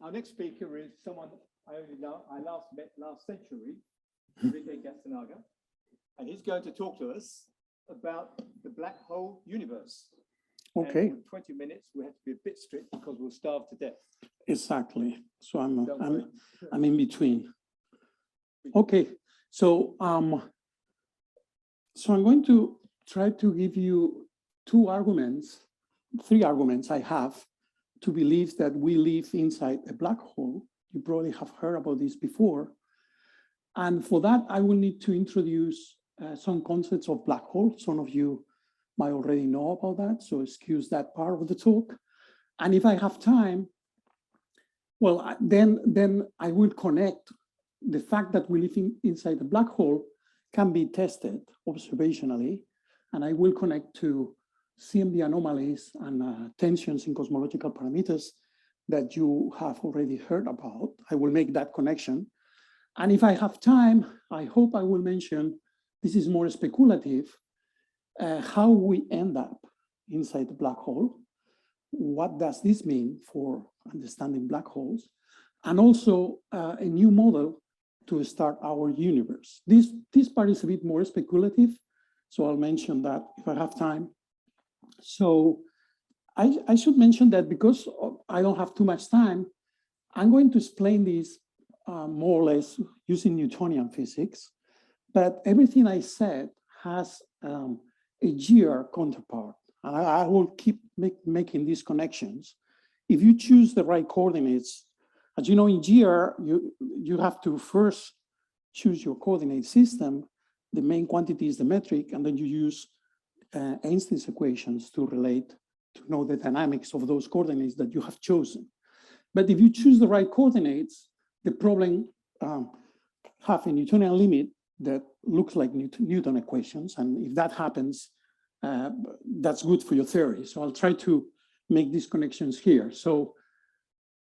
Our next speaker is someone I last met last century, Enrique Gaztanaga, and he's going to talk to us about the black hole universe. Okay. And in 20 minutes, we have to be a bit strict because we'll starve to death. Exactly. So I'm in between. Okay. So I'm going to try to give you three arguments I have to believe that we live inside a black hole. You probably have heard about this before. And for that, I will need to introduce some concepts of black hole. Some of you might already know about that, so excuse that part of the talk. And if I have time, well, then I will connect the fact that we live inside the black hole can be tested observationally, and I will connect to CMB anomalies and tensions in cosmological parameters that you have already heard about. I will make that connection. And if I have time, I hope I will mention, this is more speculative, how we end up inside the black hole. What does this mean for understanding black holes? And also a new model to start our universe. This part is a bit more speculative, so I'll mention that if I have time. So I should mention that because I don't have too much time, I'm going to explain this more or less using Newtonian physics, but everything I said has a Gyrs counterpart, and I will keep making these connections. If you choose the right coordinates, as you know, in Gyrs, you have to first choose your coordinate system. The main quantity is the metric, and then you use Einstein's equations to know the dynamics of those coordinates that you have chosen. But if you choose the right coordinates, the problem have a Newtonian limit that looks like Newton equations. And if that happens, that's good for your theory. So I'll try to make these connections here. So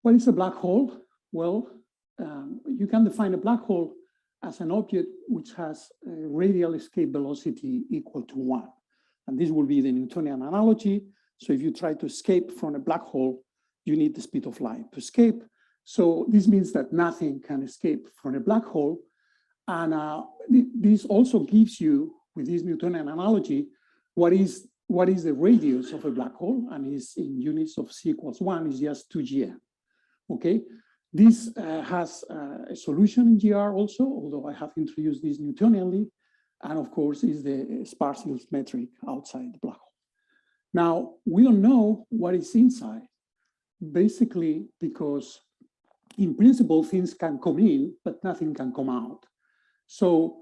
what is a black hole? Well, you can define a black hole as an object which has a radial escape velocity equal to 1. And this will be the Newtonian analogy. So if you try to escape from a black hole, you need the speed of light to escape. So this means that nothing can escape from a black hole. And this also gives you, with this Newtonian analogy, what is the radius of a black hole, and is in units of c equals 1 is just 2gm. Okay, this has a solution in GR also, although I have introduced this Newtonianly, and of course is the Sparsius metric outside the black hole. Now, we don't know what is inside, basically because in principle, things can come in, but nothing can come out. So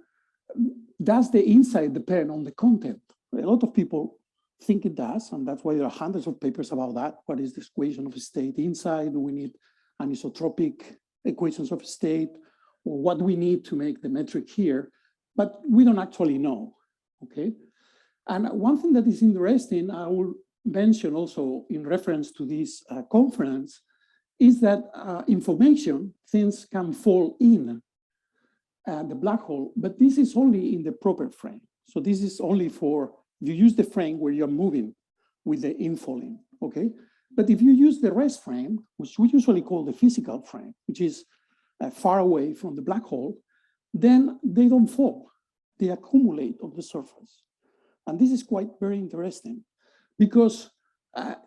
does the inside depend on the content? A lot of people think it does, and that's why there are hundreds of papers about that. What is the equation of state inside? Do we need anisotropic equations of state? Or what do we need to make the metric here? But we don't actually know, okay? And one thing that is interesting, I will mention also in reference to this conference, is that information, things can fall in the black hole, but this is only in the proper frame. So this is only for, you use the frame where you're moving with the infalling, okay? But if you use the rest frame, which we usually call the physical frame, which is far away from the black hole, then they don't fall, they accumulate on the surface. And this is quite very interesting because,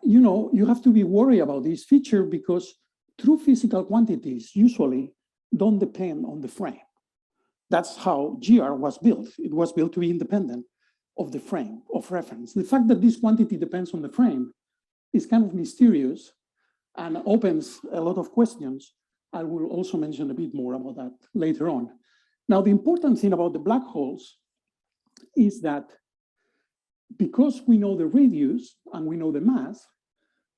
you know, you have to be worried about this feature because true physical quantities usually don't depend on the frame. That's how GR was built. It was built to be independent of the frame of reference. The fact that this quantity depends on the frame is kind of mysterious and opens a lot of questions. I will also mention a bit more about that later on. Now, the important thing about the black holes is that because we know the radius and we know the mass,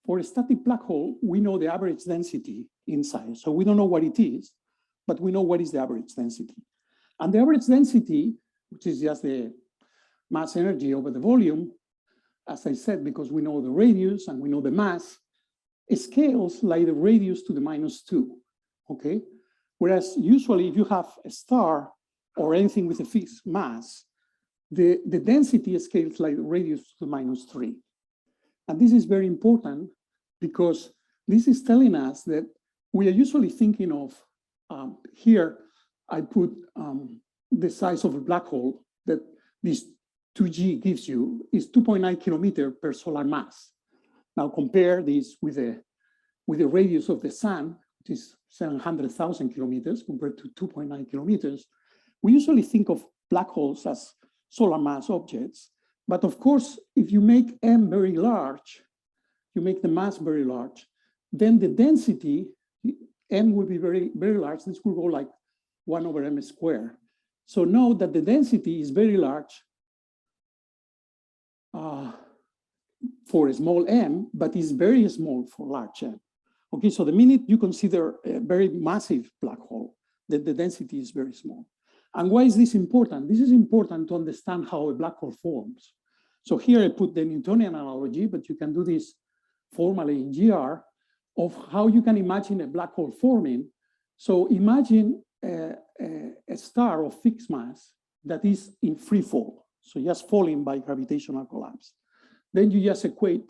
for a static black hole, we know the average density inside. So we don't know what it is, but we know what is the average density. And the average density, which is just the mass energy over the volume, as I said, because we know the radius and we know the mass, it scales like the radius to the -2, okay? Whereas usually if you have a star or anything with a fixed mass, the density scales like the radius to the -3. And this is very important because this is telling us that we are usually thinking of, here I put the size of a black hole that this 2G gives you is 2.9 kilometers per solar mass. Now compare this with the radius of the sun, which is 700,000 kilometers compared to 2.9 kilometers. We usually think of black holes as solar mass objects. But of course, if you make M very large, you make the mass very large, then the density, M will be very, very large. This will go like 1 over M squared. So note that the density is very large for a small m, but is very small for large m. Okay, so the minute you consider a very massive black hole, then the density is very small. And why is this important? This is important to understand how a black hole forms. So here I put the Newtonian analogy, but you can do this formally in GR, of how you can imagine a black hole forming. So imagine a star of fixed mass that is in free fall, so just falling by gravitational collapse. Then you just equate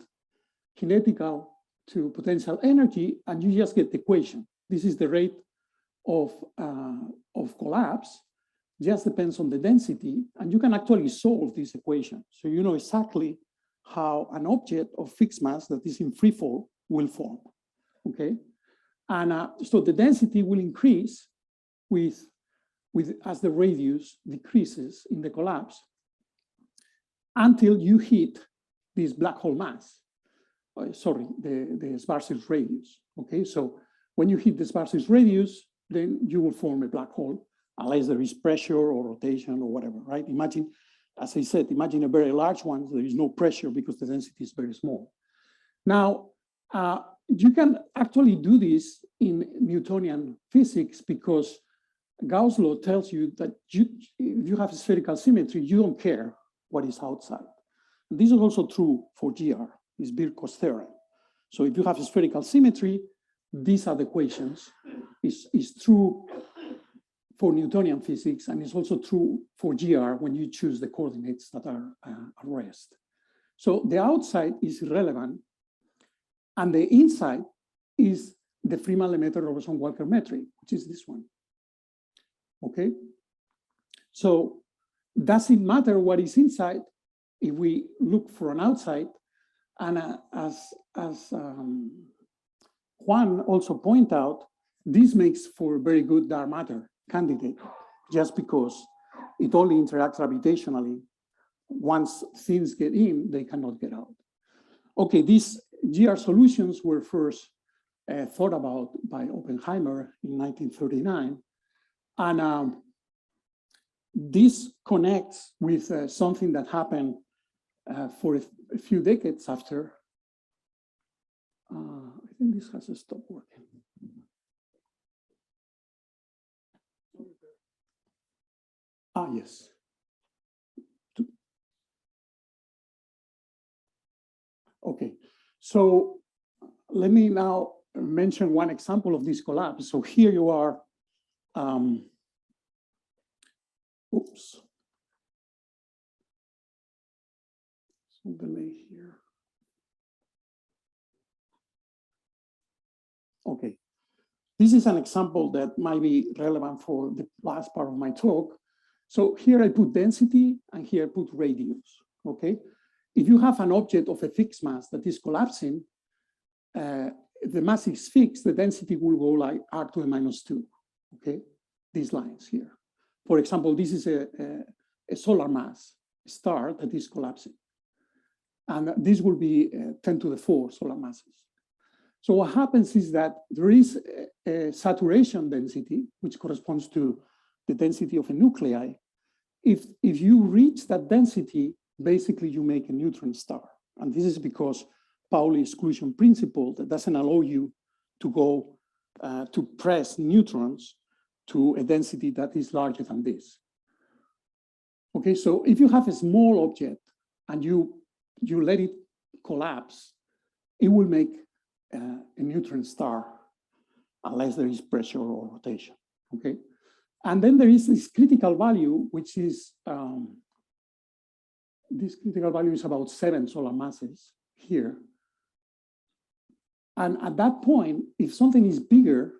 kinetical to potential energy, and you just get the equation. This is the rate of collapse, just depends on the density, and you can actually solve this equation. So you know exactly how an object of fixed mass that is in free fall will form, okay? And so the density will increase with as the radius decreases in the collapse until you hit this black hole mass. Sorry, the Schwarzschild radius, okay? So when you hit the Schwarzschild radius, then you will form a black hole, unless there is pressure or rotation or whatever, right? Imagine, as I said, imagine a very large one, so there is no pressure because the density is very small. Now, you can actually do this in Newtonian physics because Gauss' law tells you that if you have spherical symmetry, you don't care what is outside. And this is also true for GR, this Birkhoff's theorem. So if you have spherical symmetry, these are the equations. It's true for Newtonian physics, and it's also true for GR when you choose the coordinates that are at rest. So the outside is irrelevant, and the inside is the Freeman-Lemaitre-Robertson-Walker metric, which is this one. Okay? So does it matter what is inside if we look for an outside? And as Juan also pointed out, this makes for a very good dark matter candidate, just because it only interacts gravitationally. Once things get in, they cannot get out. Okay, these GR solutions were first thought about by Oppenheimer in 1939. And this connects with something that happened for a few decades after. I think this has to stop working. Yes. Okay, so let me now mention one example of this collapse. So here you are, oops. Some delay here. Okay, this is an example that might be relevant for the last part of my talk. So here I put density and here I put radius, okay? If you have an object of a fixed mass that is collapsing, the mass is fixed, the density will go like r to the minus 2, okay? These lines here. For example, this is a solar mass star that is collapsing. And this will be 10 to the 4 solar masses. So what happens is that there is a saturation density, which corresponds to the density of a nuclei. If you reach that density, basically you make a neutron star. And this is because Pauli exclusion principle that doesn't allow you to go to press neutrons to a density that is larger than this. Okay, so if you have a small object and you let it collapse, it will make a neutron star unless there is pressure or rotation, okay? And then there is this critical value, which is, this critical value is about 7 solar masses here. And at that point, if something is bigger,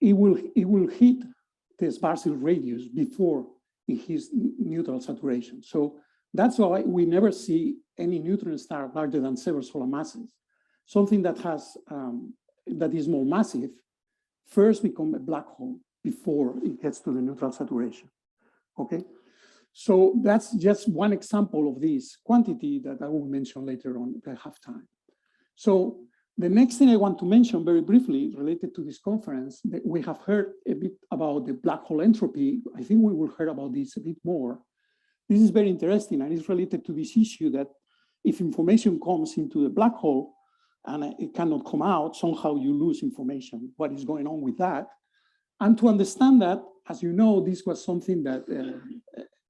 it will hit the sparsal radius before it hits neutral saturation. So that's why we never see any neutron star larger than several solar masses. Something that has that is more massive first become a black hole before it gets to the neutral saturation. Okay, so that's just one example of this quantity that I will mention later on if I have time. So the next thing I want to mention very briefly related to this conference, that we have heard a bit about the black hole entropy. I think we will hear about this a bit more. This is very interesting, and it's related to this issue that if information comes into the black hole and it cannot come out, somehow you lose information. What is going on with that? And to understand that, as you know, this was something that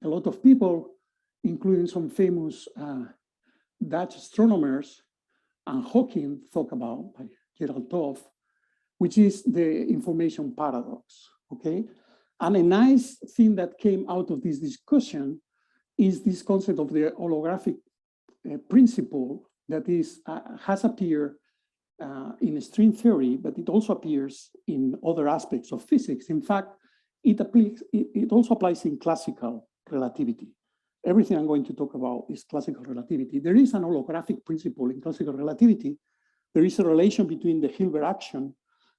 a lot of people, including some famous Dutch astronomers and Hawking, talk about, like Gerald Toff, which is the information paradox, okay? And a nice thing that came out of this discussion is this concept of the holographic principle that is has appeared in string theory, but it also appears in other aspects of physics. In fact, it also applies in classical relativity. Everything I'm going to talk about is classical relativity. There is an holographic principle in classical relativity. There is a relation between the Hilbert action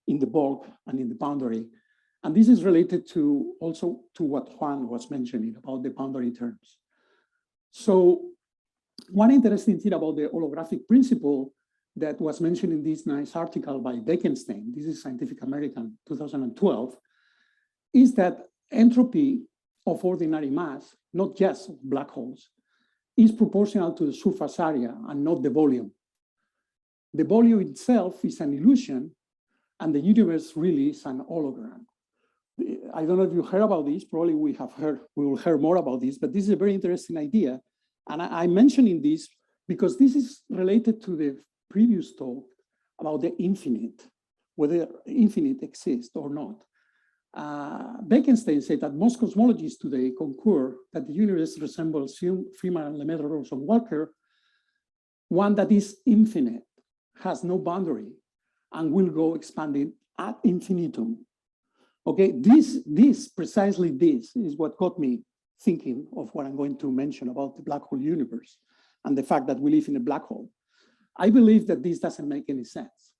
in the bulk and in the boundary. And this is related to also to what Juan was mentioning about the boundary terms. So one interesting thing about the holographic principle that was mentioned in this nice article by Bekenstein, this is Scientific American 2012, is that entropy of ordinary mass, not just black holes, is proportional to the surface area and not the volume. The volume itself is an illusion, and the universe really is an hologram. I don't know if you heard about this, probably we will hear more about this, but this is a very interesting idea. And I'm mentioning this because this is related to the previous talk about the infinite, whether infinite exists or not. Bekenstein said that most cosmologists today concur that the universe resembles Freeman and Lemaitre-Rosen-Walker, one that is infinite, has no boundary, and will go expanding ad infinitum. Okay, precisely this is what got me thinking of what I'm going to mention about the black hole universe and the fact that we live in a black hole. I believe that this doesn't make any sense.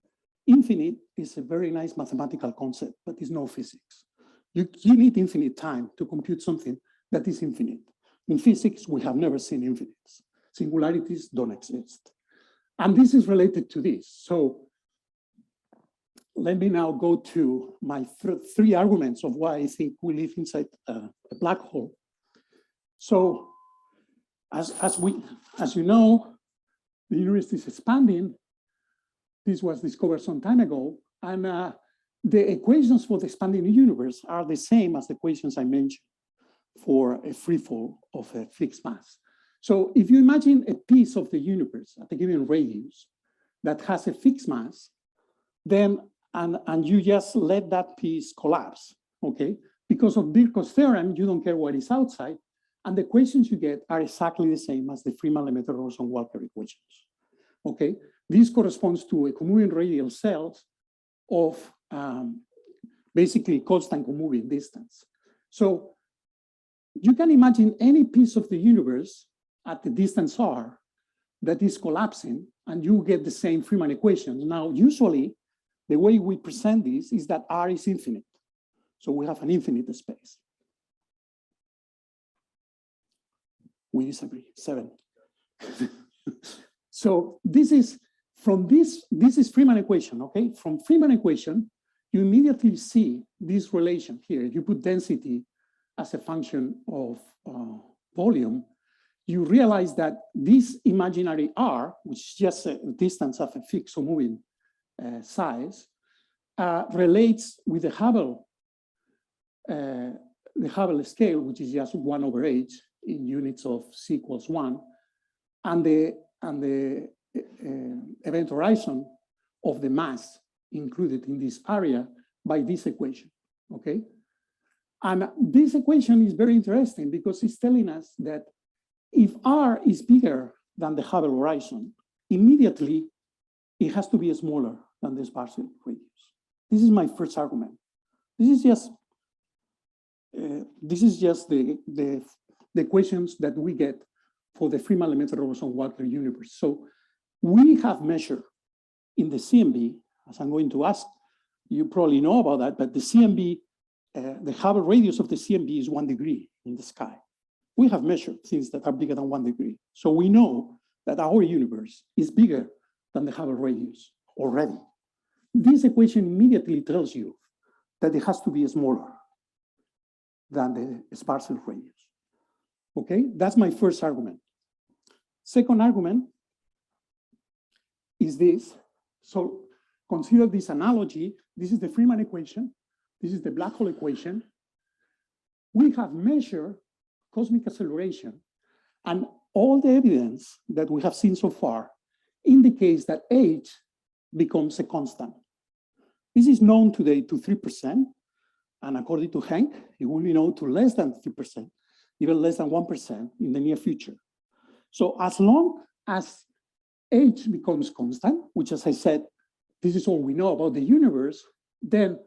Infinite is a very nice mathematical concept, but it's no physics. You need infinite time to compute something that is infinite. In physics, we have never seen infinites. Singularities don't exist. And this is related to this. So let me now go to my three arguments of why I think we live inside a black hole. So as you know, the universe is expanding. This was discovered some time ago. And the equations for the expanding universe are the same as the equations I mentioned for a free fall of a fixed mass. So if you imagine a piece of the universe at a given radius that has a fixed mass, then, and you just let that piece collapse, okay? Because of Birkhoff's theorem, you don't care what is outside, and the equations you get are exactly the same as the Freeman-Lemaitre-Rosen-Walker equations, okay? This corresponds to a comoving radial cells of basically constant comoving distance. So you can imagine any piece of the universe at the distance r that is collapsing, and you get the same Freeman equations. Now, usually, the way we present this is that R is infinite. So we have an infinite space. We disagree, 7. So this is, from this is Freeman equation, okay? From Freeman equation, you immediately see this relation here. If you put density as a function of volume, you realize that this imaginary R, which is just a distance of a fixed or moving size, relates with the Hubble scale, which is just 1/h in units of c equals 1, and the event horizon of the mass included in this area by this equation, okay? And this equation is very interesting because it's telling us that if R is bigger than the Hubble horizon, immediately it has to be smaller than the sparsal radius. This is my first argument. This is just the equations that we get for the Freeman-Lemaitre Robertson-Walker universe. So we have measured in the CMB, as I'm going to ask, you probably know about that, but the CMB, the Hubble radius of the CMB is 1 degree in the sky. We have measured things that are bigger than 1 degree. So we know that our universe is bigger than the Hubble radius already. This equation immediately tells you that it has to be smaller than the Schwarzschild radius. Okay, that's my first argument. Second argument is this. So consider this analogy. This is the Freeman equation. This is the black hole equation. We have measured cosmic acceleration, and all the evidence that we have seen so far indicates that h becomes a constant. This is known today to 3%, and according to Henk, it will be known to less than 3%, even less than 1% in the near future. So as long as h becomes constant, which, as I said, this is all we know about the universe, then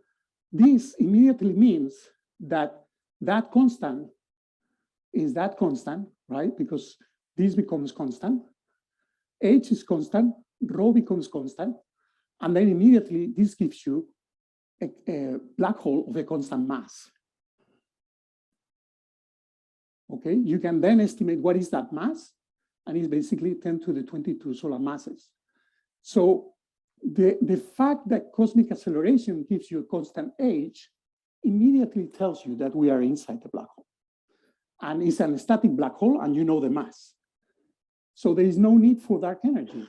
this immediately means that that constant is that constant, right? Because this becomes constant, h is constant, rho becomes constant, and then immediately this gives you a black hole of a constant mass. Okay, you can then estimate what is that mass, and it's basically 10 to the 22 solar masses. So the fact that cosmic acceleration gives you a constant h immediately tells you that we are inside the black hole. And it's a static black hole, and you know the mass. So there is no need for dark energy.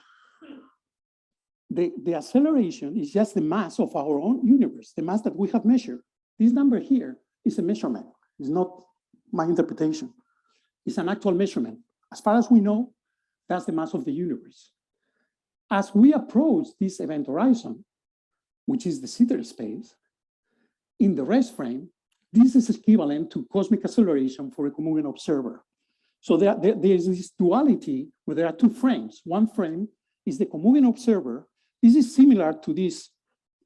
The acceleration is just the mass of our own universe, the mass that we have measured. This number here is a measurement. It's not my interpretation. It's an actual measurement. As far as we know, that's the mass of the universe. As we approach this event horizon, which is the Sitter space, in the rest frame, this is equivalent to cosmic acceleration for a comoving observer. So there is this duality where there are two frames. One frame is the comoving observer. This is similar to this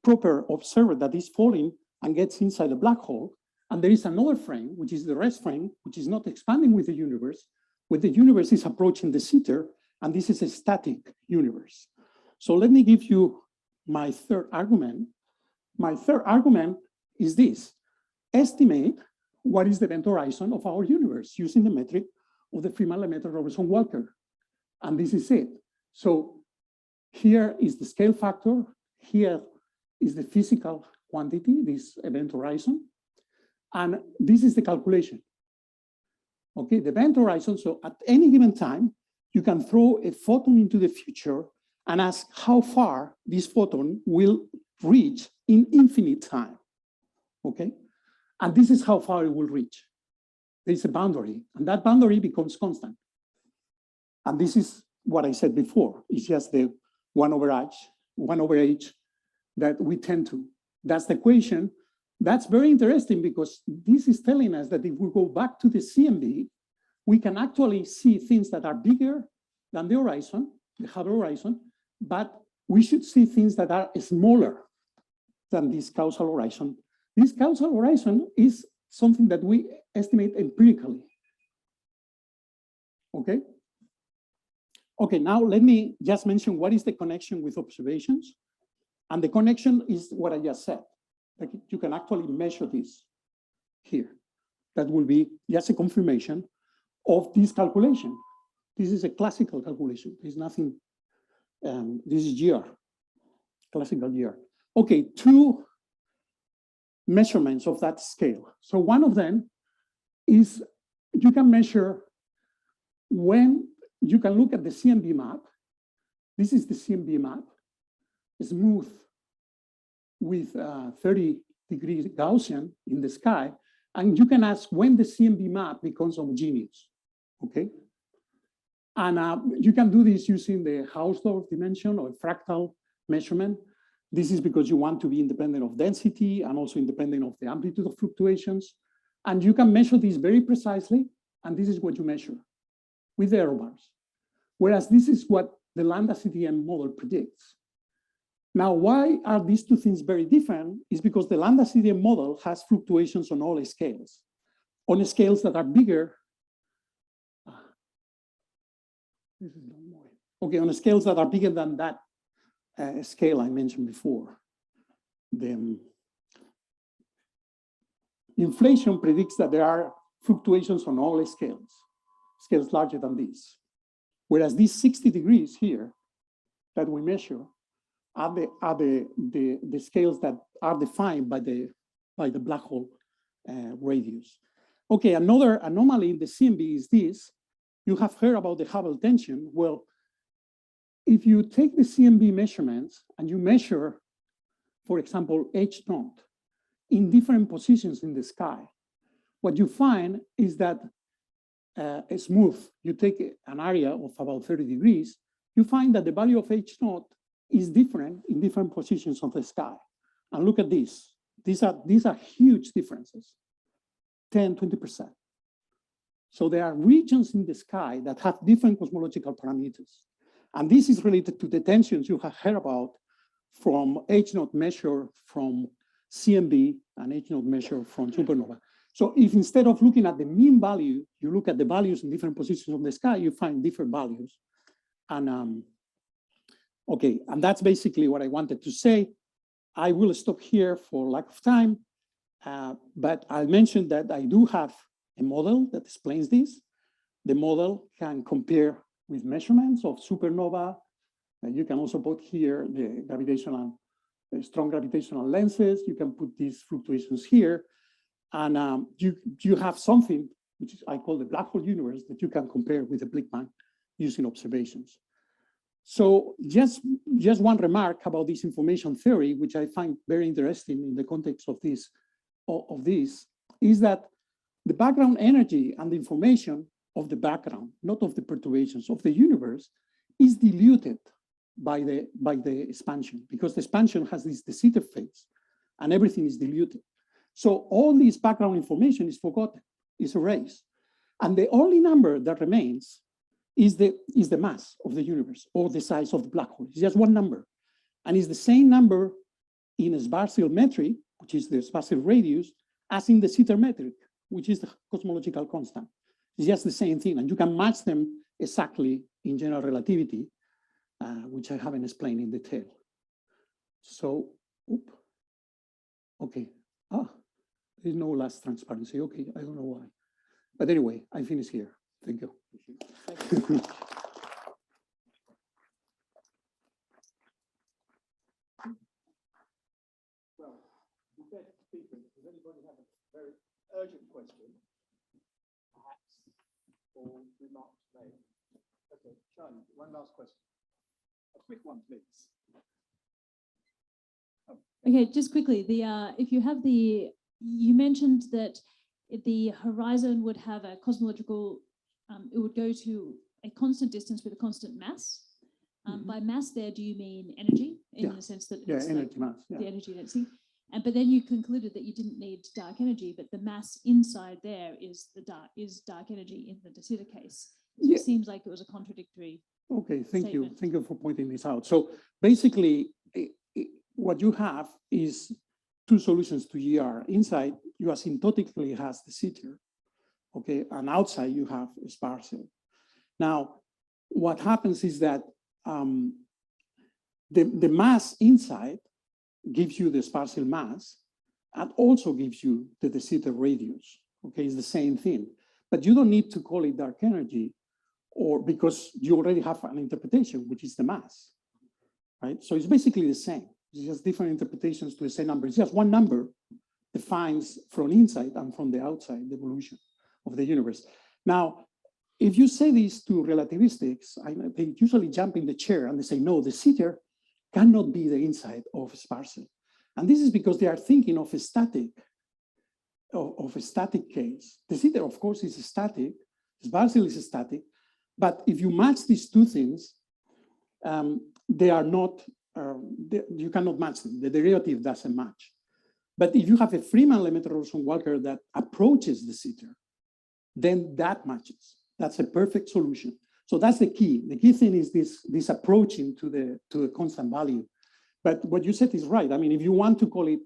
proper observer that is falling and gets inside the black hole. And there is another frame, which is the rest frame, which is not expanding with the universe, where the universe is approaching the Sitter, and this is a static universe. So let me give you my third argument. My third argument is this: estimate what is the event horizon of our universe using the metric of the Freeman-Lemaitre Robertson-Walker. And this is it. So here is the scale factor. Here is the physical quantity, this event horizon. And this is the calculation. Okay, the event horizon. So at any given time, you can throw a photon into the future and ask how far this photon will reach in infinite time. Okay, and this is how far it will reach. There's a boundary, and that boundary becomes constant. And this is what I said before. It's just the 1 over h that we tend to. That's the equation. That's very interesting because this is telling us that if we go back to the CMB, we can actually see things that are bigger than the horizon, the Hubble horizon, but we should see things that are smaller than this causal horizon. This causal horizon is something that we estimate empirically. Okay? Okay, now let me just mention what is the connection with observations. And the connection is what I just said. Like you can actually measure this here. That will be just a confirmation of this calculation. This is a classical calculation. There's nothing, this is Gyrs, classical Gyrs. Okay, two measurements of that scale. So one of them is you can measure when you can look at the CMB map. This is the CMB map, smooth with 30 degrees Gaussian in the sky. And you can ask when the CMB map becomes homogeneous, okay? And you can do this using the Hausdorff dimension or fractal measurement. This is because you want to be independent of density and also independent of the amplitude of fluctuations. And you can measure this very precisely, and this is what you measure with the error bars. Whereas this is what the Lambda CDM model predicts. Now, why are these two things very different? Is because the Lambda CDM model has fluctuations on all scales, on scales that are bigger. This is not more. Okay, on scales that are bigger than that scale I mentioned before. The inflation predicts that there are fluctuations on all scales larger than this. Whereas these 60 degrees here that we measure are the scales that are defined by the black hole radius. Okay, another anomaly in the CMB is this. You have heard about the Hubble tension. Well, if you take the CMB measurements and you measure, for example, H0 in different positions in the sky, what you find is that it's smooth. You take an area of about 30 degrees, you find that the value of H0 is different in different positions of the sky. And look at this. These are huge differences, 10, 20%. So there are regions in the sky that have different cosmological parameters. And this is related to the tensions you have heard about from H0 measure from CMB and H0 measure from supernova. So if instead of looking at the mean value, you look at the values in different positions of the sky, you find different values. And okay, and that's basically what I wanted to say. I will stop here for lack of time, but I mentioned that I do have a model that explains this. The model can compare with measurements of supernova. And you can also put here the strong gravitational lenses. You can put these fluctuations here. And you have something, which I call the black hole universe, that you can compare with the Blickman using observations. So just one remark about this information theory, which I find very interesting in the context of this, is that the background energy and the information of the background, not of the perturbations of the universe, is diluted by the expansion, because the expansion has this de Sitter phase and everything is diluted. So all this background information is forgotten, is erased. And the only number that remains is the mass of the universe or the size of the black hole. It's just one number. And it's the same number in a Schwarzschild metric, which is the Schwarzschild radius, as in the Sitter metric, which is the cosmological constant. It's just the same thing. And you can match them exactly in general relativity, which I haven't explained in detail. So, okay. There's no last transparency. Okay, I don't know why. But anyway, I finish here. Thank you. Thank you. Well, before speaking, does anybody have a very urgent question, perhaps, or remarks made? Okay, Charlie, one last question. A quick one, please. Okay, just quickly, if you have you mentioned that the horizon would have a cosmological, it would go to a constant distance with a constant mass. By mass there, do you mean energy in the sense that it's energy mass, the energy density? But then you concluded that you didn't need dark energy, but the mass inside there is dark energy in the de Sitter case. So it seems like it was a contradictory. Okay, thank statement. you. Thank you for pointing this out. So basically, what you have is two solutions to GR. Inside, you asymptotically has the Sitter, okay, and outside you have a Schwarzschild. Now, what happens is that the mass inside gives you the Schwarzschild mass and also gives you the de Sitter radius. Okay, it's the same thing, but you don't need to call it dark energy, or because you already have an interpretation, which is the mass, right? So it's basically the same. It's just different interpretations to the same number. It's just one number defines from inside and from the outside the evolution of the universe. Now, if you say this to relativistics, they usually jump in the chair and they say, no, the Sitter cannot be the inside of Schwarzschild. And this is because they are thinking of a static case. The Sitter, of course, is static. Schwarzschild is static. But if you match these two things, they are not, you cannot match them. The derivative doesn't match. But if you have a Freeman-Lemaitre-Rosen-Walker that approaches the Sitter, then that matches. That's a perfect solution. So that's the key. The key thing is this approaching to the constant value. But what you said is right. I mean, if you want to call it,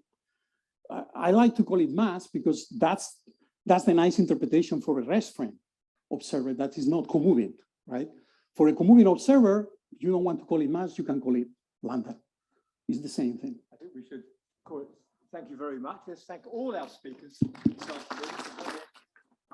I like to call it mass because that's the nice interpretation for a rest frame observer that is not co-moving, right? For a co-moving observer, you don't want to call it mass, you can call it lambda. It's the same thing. I think we should call it. Thank you very much. Let's thank all our speakers this afternoon.